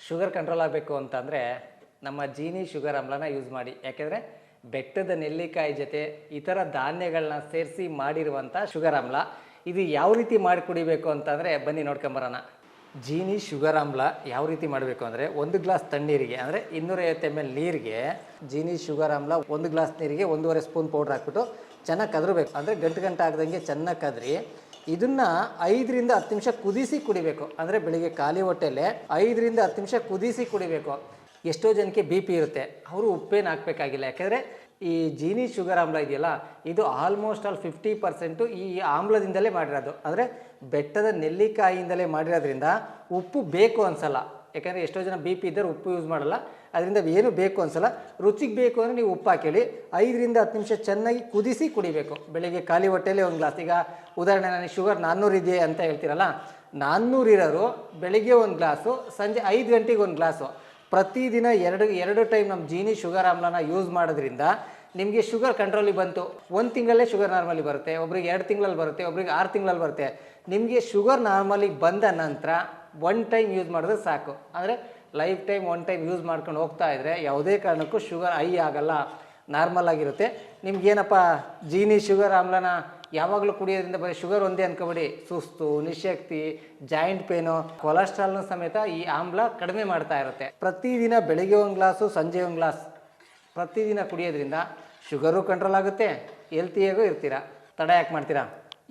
Sugar control ಆಗಬೇಕು ಅಂತಂದರೆ ನಮ್ಮ ಜೀನಿ ಶುಗರ್ ಆಮ್ಲನ ಯೂಸ್ ಮಾಡಿ. ಯಾಕೆಂದರೆ ಬೆಟ್ಟದ ನೆಲ್ಲಿಕಾಯಿ ಜೊತೆ ಇತರ ಧಾನ್ಯಗಳನ್ನ ಸೇರಿಸಿ ಮಾಡಿರುವಂಥ ಶುಗರ್ ಆಮ್ಲ. ಇದು ಯಾವ ರೀತಿ ಮಾಡಿ ಕುಡಿಬೇಕು ಅಂತಂದರೆ ಬನ್ನಿ ನೋಡ್ಕೊಂಬರೋಣ. ಜೀನಿ ಶುಗರ್ ಆಮ್ಲ ಯಾವ ರೀತಿ ಮಾಡಬೇಕು ಅಂದರೆ, 1 ಗ್ಲಾಸ್ ತಣ್ಣೀರಿಗೆ ಅಂದರೆ 250 ml ನೀರಿಗೆ ಜೀನಿ ಶುಗರ್ ಆಮ್ಲ 1 ಗ್ಲಾಸ್ ನೀರಿಗೆ 1.5 ಸ್ಪೂನ್ ಪೌಡ್ರ್ ಹಾಕ್ಬಿಟ್ಟು ಚೆನ್ನಾಗಿ ಕದರಬೇಕು. ಅಂದರೆ ಗಂಟು ಆಗದಂಗೆ ಚೆನ್ನಾಗಿ ಕದರಿ ಇದನ್ನು 5 ರಿಂದ 10 ನಿಮಿಷ ಕುದಿಸಿ ಕುಡಿಬೇಕು. ಅಂದರೆ ಬೆಳಿಗ್ಗೆ ಖಾಲಿ ಹೊಟ್ಟೆಯಲ್ಲೇ 5 ರಿಂದ 10 ನಿಮಿಷ ಕುದಿಸಿ ಕುಡಿಬೇಕು. ಎಷ್ಟೋ ಜನಕ್ಕೆ BP ಇರುತ್ತೆ, ಅವರು ಉಪ್ಪೇನು ಹಾಕಬೇಕಾಗಿಲ್ಲ. ಯಾಕೆಂದರೆ ಈ ಜೀನಿ ಶುಗರ್ ಆಮ್ಲ ಇದೆಯಲ್ಲ, ಇದು ಆಲ್ಮೋಸ್ಟ್ ಆಲ್ 50% ಈ ಆಮ್ಲದಿಂದಲೇ ಮಾಡಿರೋದು. ಅಂದರೆ ಬೆಟ್ಟದ ನೆಲ್ಲಿಕಾಯಿಯಿಂದಲೇ ಮಾಡಿರೋದ್ರಿಂದ ಉಪ್ಪು ಬೇಕು ಅನಿಸಲ್ಲ. ಯಾಕೆಂದರೆ ಎಷ್ಟೋ ಜನ BP ಇದ್ದರೆ ಉಪ್ಪು ಯೂಸ್ ಮಾಡಲ್ಲ, ಅದರಿಂದ ಏನು ಬೇಕು ಅನಿಸಲ್ಲ. ರುಚಿಗೆ ಬೇಕು ಅಂದರೆ ನೀವು ಉಪ್ಪು ಹಾಕಿ 5 ರಿಂದ 10 ನಿಮಿಷ ಚೆನ್ನಾಗಿ ಕುದಿಸಿ ಕುಡಿಬೇಕು. ಬೆಳಿಗ್ಗೆ ಖಾಲಿ ಹೊಟ್ಟೆಯಲ್ಲಿ 1 ಗ್ಲಾಸ್. ಈಗ ಉದಾಹರಣೆ ನನಗೆ ಶುಗರ್ 400 ಇದೆ ಅಂತ ಹೇಳ್ತೀರಲ್ಲ, 400 ಇರೋರು ಬೆಳಿಗ್ಗೆ 1 ಗ್ಲಾಸು, ಸಂಜೆ 5 ಗಂಟೆಗೆ 1 ಗ್ಲಾಸು, ಪ್ರತಿದಿನ ಎರಡು ಟೈಮ್ ನಮ್ಮ ಜೀನಿ ಶುಗರ್ ಆಮ್ಲನ ಯೂಸ್ ಮಾಡೋದ್ರಿಂದ ನಿಮಗೆ ಶುಗರ್ ಕಂಟ್ರೋಲಿಗೆ ಬಂತು. 1 ತಿಂಗಳಲ್ಲೇ ಶುಗರ್ ನಾರ್ಮಲಿ ಬರುತ್ತೆ, ಒಬ್ರಿಗೆ 2 ತಿಂಗಳಲ್ಲಿ ಬರುತ್ತೆ, ಒಬ್ರಿಗೆ 6 ತಿಂಗಳಲ್ಲಿ ಬರುತ್ತೆ. ನಿಮಗೆ ಶುಗರ್ ನಾರ್ಮಲಿಗೆ ಬಂದ ನಂತರ 1 ಟೈಮ್ ಯೂಸ್ ಮಾಡಿದ್ರೆ ಸಾಕು. ಅಂದರೆ ಲೈಫ್ ಟೈಮ್ 1 ಟೈಮ್ ಯೂಸ್ ಮಾಡ್ಕೊಂಡು ಹೋಗ್ತಾ ಇದ್ದರೆ ಯಾವುದೇ ಕಾರಣಕ್ಕೂ ಶುಗರ್ ಹೈ ಆಗಲ್ಲ, ನಾರ್ಮಲ್ ಆಗಿರುತ್ತೆ. ನಿಮ್ಗೇನಪ್ಪ ಜೀನಿ ಶುಗರ್ ಆಮ್ಲನ ಯಾವಾಗಲೂ ಕುಡಿಯೋದ್ರಿಂದ ಬರೀ ಶುಗರ್ ಒಂದೇ ಅನ್ಕೋಬೇಡಿ. ಸುಸ್ತು, ನಿಶಕ್ತಿ, ಜಾಯಿಂಟ್ ಪೇನು, ಕೊಲೆಸ್ಟ್ರಾಲ್ನ ಸಮೇತ ಈ ಆಮ್ಲ ಕಡಿಮೆ ಮಾಡ್ತಾ ಇರುತ್ತೆ. ಪ್ರತಿದಿನ ಬೆಳಿಗ್ಗೆ 1 ಗ್ಲಾಸು, ಸಂಜೆ 1 ಗ್ಲಾಸ್ ಪ್ರತಿದಿನ ಕುಡಿಯೋದ್ರಿಂದ ಶುಗರು ಕಂಟ್ರೋಲ್ ಆಗುತ್ತೆ, ಹೆಲ್ತಿಯಾಗೂ ಇರ್ತೀರ. ತಡ ಯಾಕೆ ಮಾಡ್ತೀರಾ?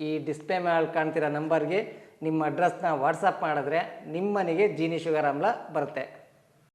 ಈ ಡಿಸ್ಪ್ಲೇ ಮೇಲೆ ಕಾಣ್ತಿರೋ ನಂಬರ್ಗೆ ನಿಮ್ಮ ಅಡ್ರೆಸ್ನ ವಾಟ್ಸಪ್ ಮಾಡಿದ್ರೆ ನಿಮ್ಮ ಮನೆಗೆ ಜೀನಿ ಶುಗರ್ ಆಮ್ಲ ಬರುತ್ತೆ.